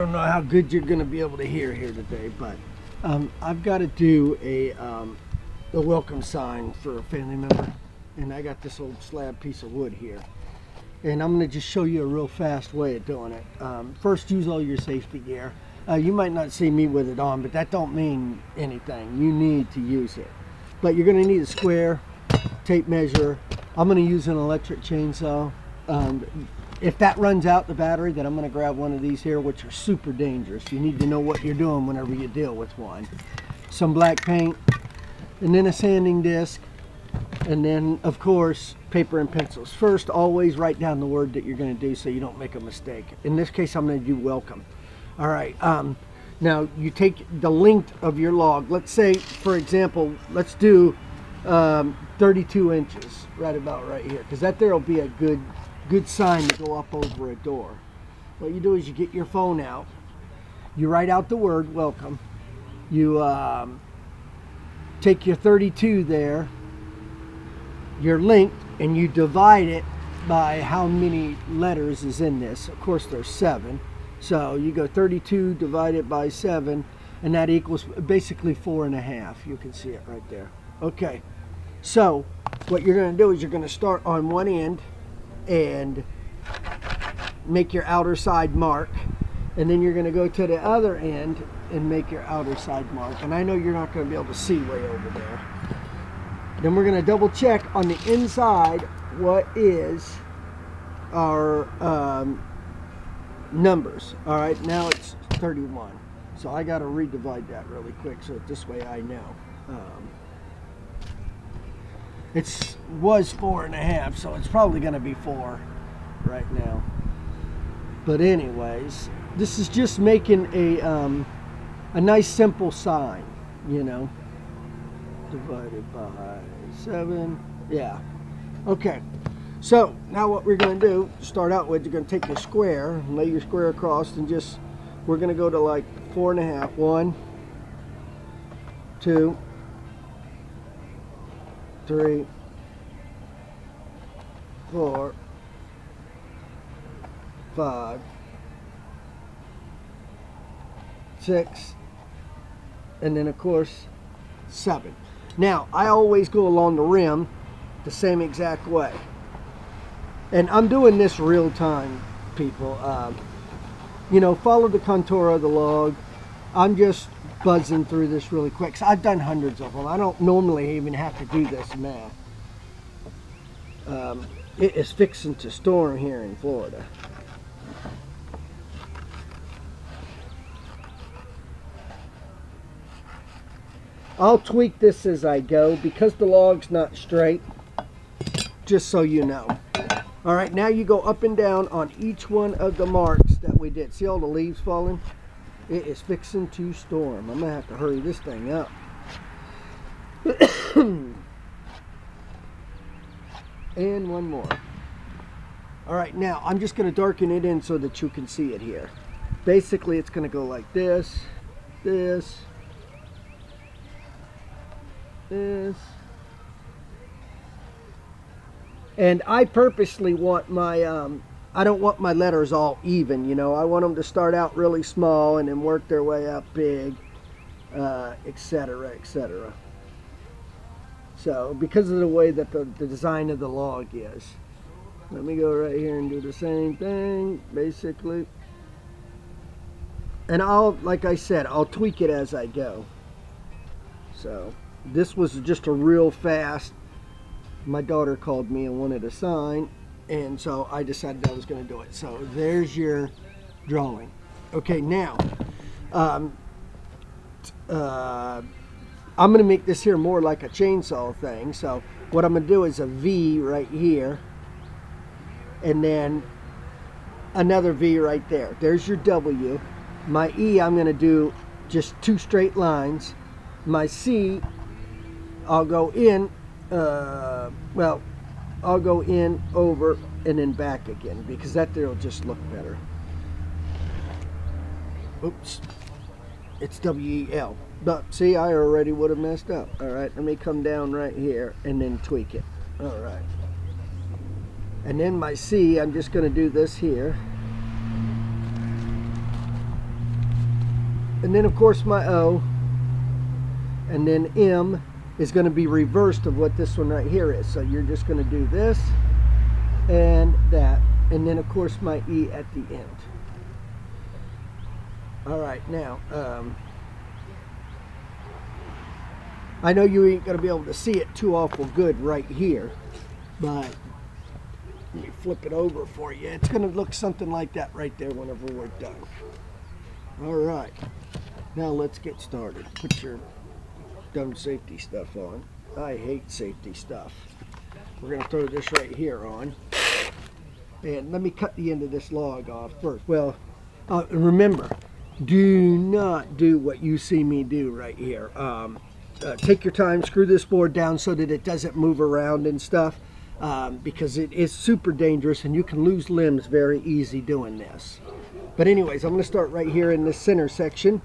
I don't know how good you're going to be able to hear here today, but I've got to do a welcome sign for a family member, and I got this old slab piece of wood here, and I'm going to just show you a real fast way of doing it. First, use all your safety gear. You might not see me with it on, but that don't mean anything. You need to use it. But you're going to need a square, tape measure. I'm going to use an electric chainsaw. If that runs out, the battery, then I'm going to grab one of these here, which are super dangerous. You need to know what you're doing whenever you deal with one. Some black paint, and then a sanding disc, and then, of course, paper and pencils. First, always write down the word that you're going to do so you don't make a mistake. In this case, I'm going to do welcome. All right. Now, you take the length of your log. Let's say, for example, let's do 32 inches, right about right here, because that there will be a good sign to go up over a door. What you do is you get your phone out, you write out the word welcome, you take your 32 there, your length, and you divide it by how many letters is in this. Of course there's 7, so you go 32 divided by 7, and that equals basically 4.5. You can see it right there. Okay, so what you're going to do is you're going to start on one end and make your outer side mark, and then you're going to go to the other end and make your outer side mark. And I know you're not going to be able to see way over there. Then we're going to double check on the inside what is our numbers. All right, now it's 31, so I got to redivide that really quick so this way I know. It was 4.5, so it's probably going to be 4 right now. But anyways, this is just making a nice simple sign, you know. Divided by 7, yeah. Okay, so now what we're going to do, to start out with, you're going to take your square, lay your square across, and just, we're going to go to like 4.5. 1, 2, 3, 4, 5, 6, and then of course 7. Now I always go along the rim the same exact way, and I'm doing this real time, people. You know, follow the contour of the log. I'm just buzzing through this really quick. So I've done hundreds of them. I don't normally even have to do this math. It is fixing to storm here in Florida. I'll tweak this as I go because the log's not straight, just so you know. All right, now you go up and down on each one of the marks that we did. See all the leaves falling? It is fixing to storm. I'm gonna have to hurry this thing up. And one more. All right, now I'm just gonna darken it in so that you can see it here. Basically, it's gonna go like this, this, this. And I purposely want my, I don't want my letters all even, you know. I want them to start out really small and then work their way up big, etc., etc. So, because of the way that the design of the log is. Let me go right here and do the same thing, basically. And I'll, like I said, I'll tweak it as I go. So, this was just a real fast, my daughter called me and wanted a sign, and so I decided I was going to do it. So there's your drawing. Okay, now I'm going to make this here more like a chainsaw thing. So what I'm going to do is a V right here, and then another V right there. There's your W. My E, I'm going to do just 2 straight lines. My C, I'll go in, well, I'll go in, over, and then back again, because that there will just look better. Oops, it's W-E-L. But see, I already would have messed up. All right, let me come down right here and then tweak it. All right. And then my C, I'm just going to do this here. and then of course my O, and then M is going to be reversed of what this one right here is. So you're just going to do this and that, and then of course my E at the end. All right, now I know you ain't going to be able to see it too awful good right here, but let me flip it over for you. It's going to look something like that right there whenever we're done. All right, now let's get started. Put your dumb safety stuff on. I hate safety stuff. We're going to throw this right here on. And let me cut the end of this log off first. Well, remember, do not do what you see me do right here. Take your time, screw this board down so that it doesn't move around and stuff, because it is super dangerous and you can lose limbs very easy doing this. But anyways, I'm going to start right here in this center section.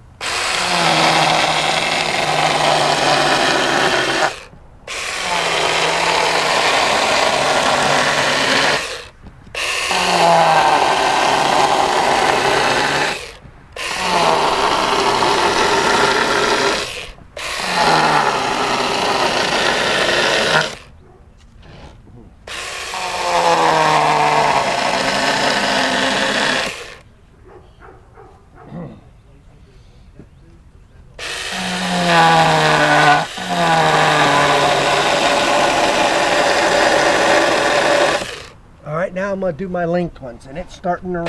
Now I'm going to do my linked ones, and it's starting around.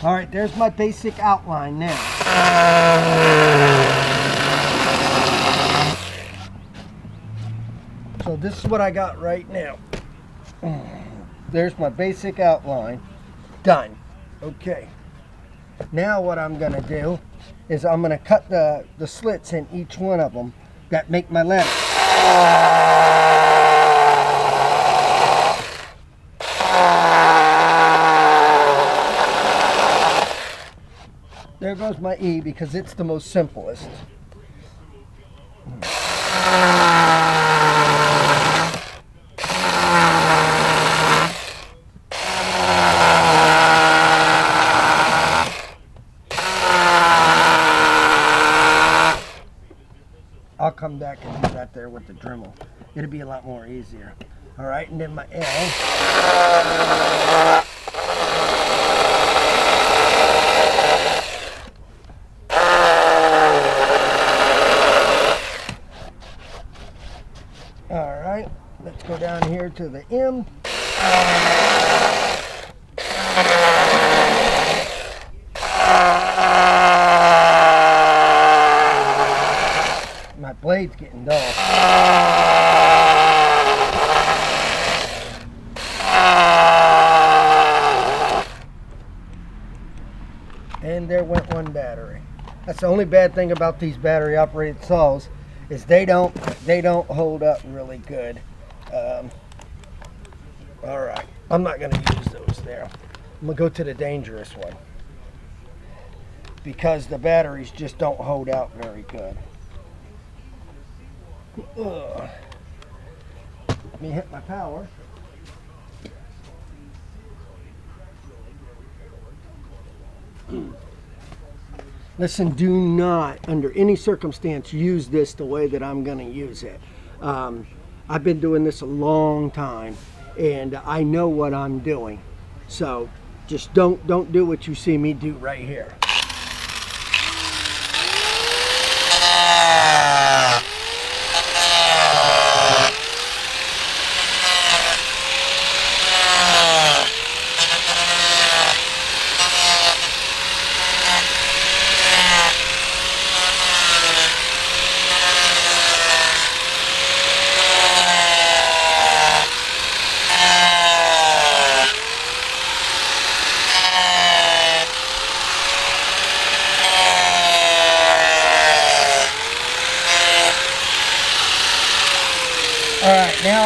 All right, there's my basic outline now. So this is what I got right now. There's my basic outline. Done. Okay. Now what I'm going to do is I'm going to cut the slits in each one of them that make my letter. There goes my E because it's the most simplest. I'll come back and do that there with the Dremel. It'll be a lot more easier. All right, and then my L. Alright, let's go down here to the M. My blade's getting dull. And there went one battery. That's the only bad thing about these battery operated saws, is they don't hold up really good. All right, I'm not going to use those there. I'm going to go to the dangerous one because the batteries just don't hold out very good. Let me hit my power. Listen, do not, under any circumstance, use this the way that I'm going to use it. I've been doing this a long time, and I know what I'm doing. So just don't do what you see me do right here.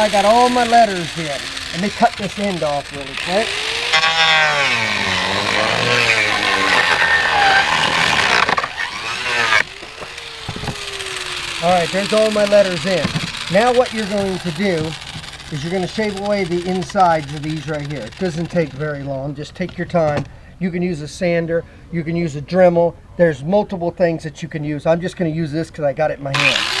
I got all my letters in. Let me cut this end off really quick. Alright, there's all my letters in. Now what you're going to do is you're going to shave away the insides of these right here. It doesn't take very long. Just take your time. You can use a sander. You can use a Dremel. There's multiple things that you can use. I'm just going to use this because I got it in my hand.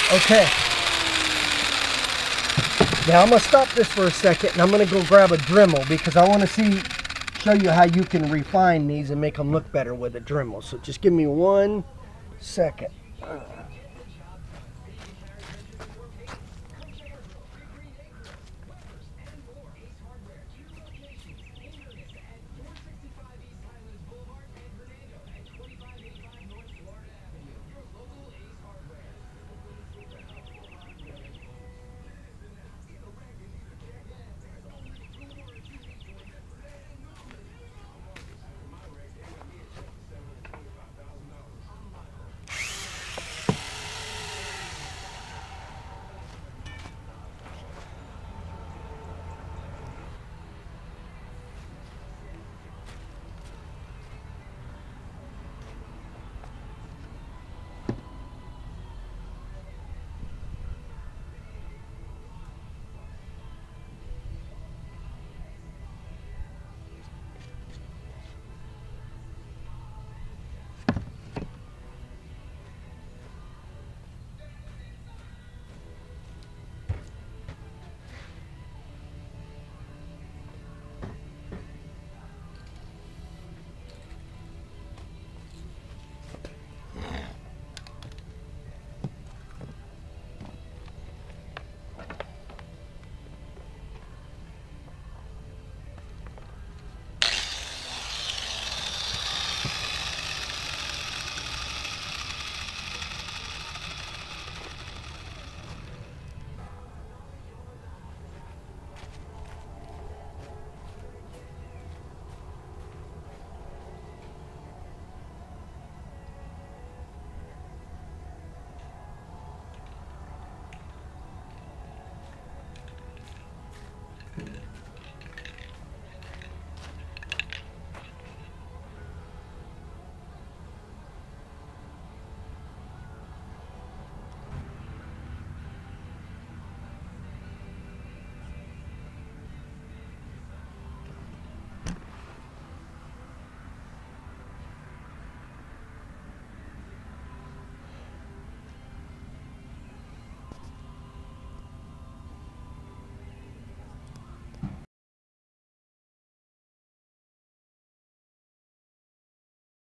Okay. Now I'm going to stop this for a second and I'm going to go grab a Dremel because I want to show you how you can refine these and make them look better with a Dremel. So just give me 1 second.